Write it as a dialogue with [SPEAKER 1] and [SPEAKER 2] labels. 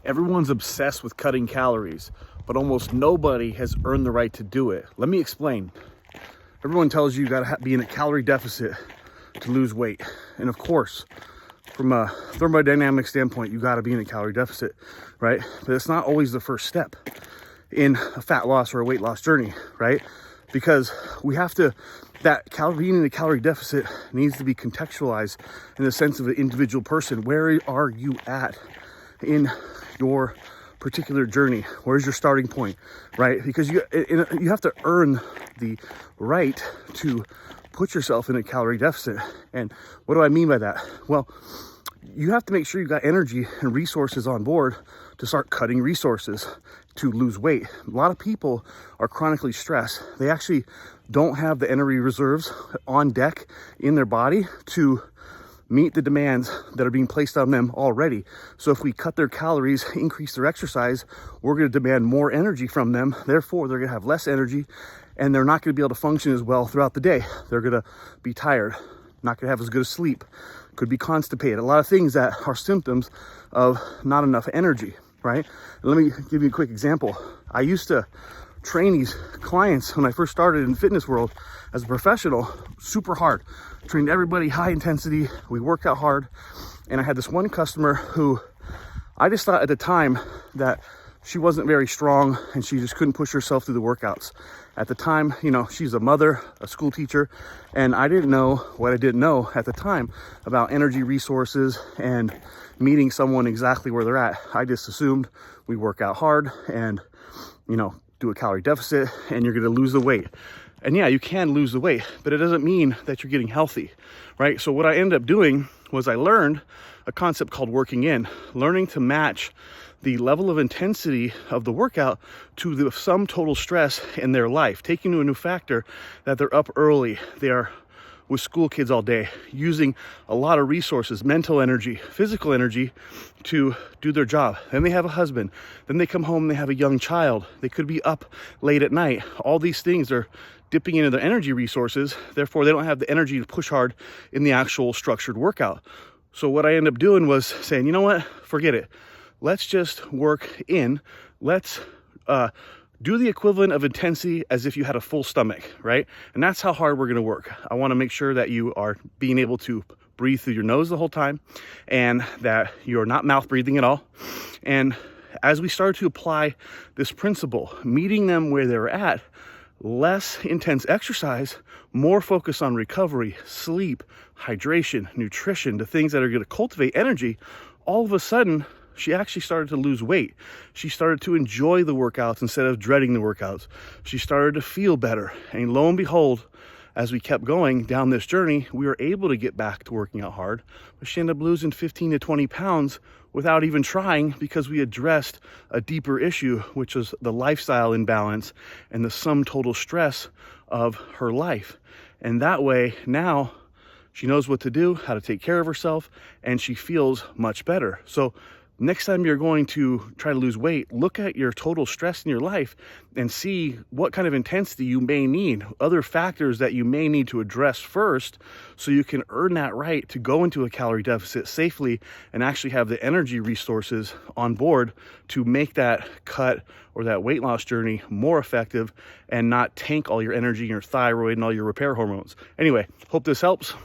[SPEAKER 1] Everyone's obsessed with cutting calories, but almost nobody has earned the right to do it. Let me explain. Everyone tells you gotta be in a calorie deficit to lose weight. And of course, from a thermodynamic standpoint, you gotta be in a calorie deficit, right? But it's not always the first step in a fat loss or a weight loss journey, right? Because we have to, being in a calorie deficit needs to be contextualized in the sense of an individual person. Where are you at in your particular journey? Where's your starting point, right? Because you have to earn the right to put yourself in a calorie deficit. And what do I mean by that? Well, you have to make sure you got energy and resources on board to start cutting resources to lose weight. A lot of people are chronically stressed. They actually don't have the energy reserves on deck in their body to meet the demands that are being placed on them already. So if we cut their calories, increase their exercise, we're going to demand more energy from them. Therefore, they're going to have less energy and they're not going to be able to function as well throughout the day. They're going to be tired, not going to have as good a sleep, could be constipated. A lot of things that are symptoms of not enough energy, right? And let me give you a quick example. I used to train these clients when I first started in the fitness world as a professional, super hard. Trained everybody high intensity. We worked out hard. And I had this one customer who I just thought at the time that she wasn't very strong and she just couldn't push herself through the workouts. At the time, you know, she's a mother, a school teacher, and I didn't know what I didn't know at the time about energy resources and meeting someone exactly where they're at. I just assumed we work out hard and, you know, do a calorie deficit and you're going to lose the weight. And yeah, you can lose the weight, but it doesn't mean that you're getting healthy, right? So what I ended up doing was I learned a concept called working in, learning to match the level of intensity of the workout to the sum total stress in their life, taking into a new factor that they're up early, they are with school kids all day, using a lot of resources, mental energy, physical energy to do their job. Then they have a husband. Then they come home, they have a young child. They could be up late at night. All these things are dipping into their energy resources. Therefore, they don't have the energy to push hard in the actual structured workout. So what I ended up doing was saying, you know what, forget it. Let's just work in. Let's do the equivalent of intensity as if you had a full stomach, right? And that's how hard we're gonna work. I wanna make sure that you are being able to breathe through your nose the whole time and that you're not mouth breathing at all. And as we start to apply this principle, meeting them where they're at, less intense exercise, more focus on recovery, sleep, hydration, nutrition, the things that are gonna cultivate energy, all of a sudden, she actually started to lose weight. She started to enjoy the workouts instead of dreading the workouts. She started to feel better. And lo and behold, as we kept going down this journey, we were able to get back to working out hard. But she ended up losing 15 to 20 pounds without even trying because we addressed a deeper issue, which was the lifestyle imbalance and the sum total stress of her life. And that way, now she knows what to do, how to take care of herself, and she feels much better. So next time you're going to try to lose weight, look at your total stress in your life and see what kind of intensity you may need, other factors that you may need to address first so you can earn that right to go into a calorie deficit safely and actually have the energy resources on board to make that cut or that weight loss journey more effective and not tank all your energy, your thyroid, and all your repair hormones. Anyway, hope this helps.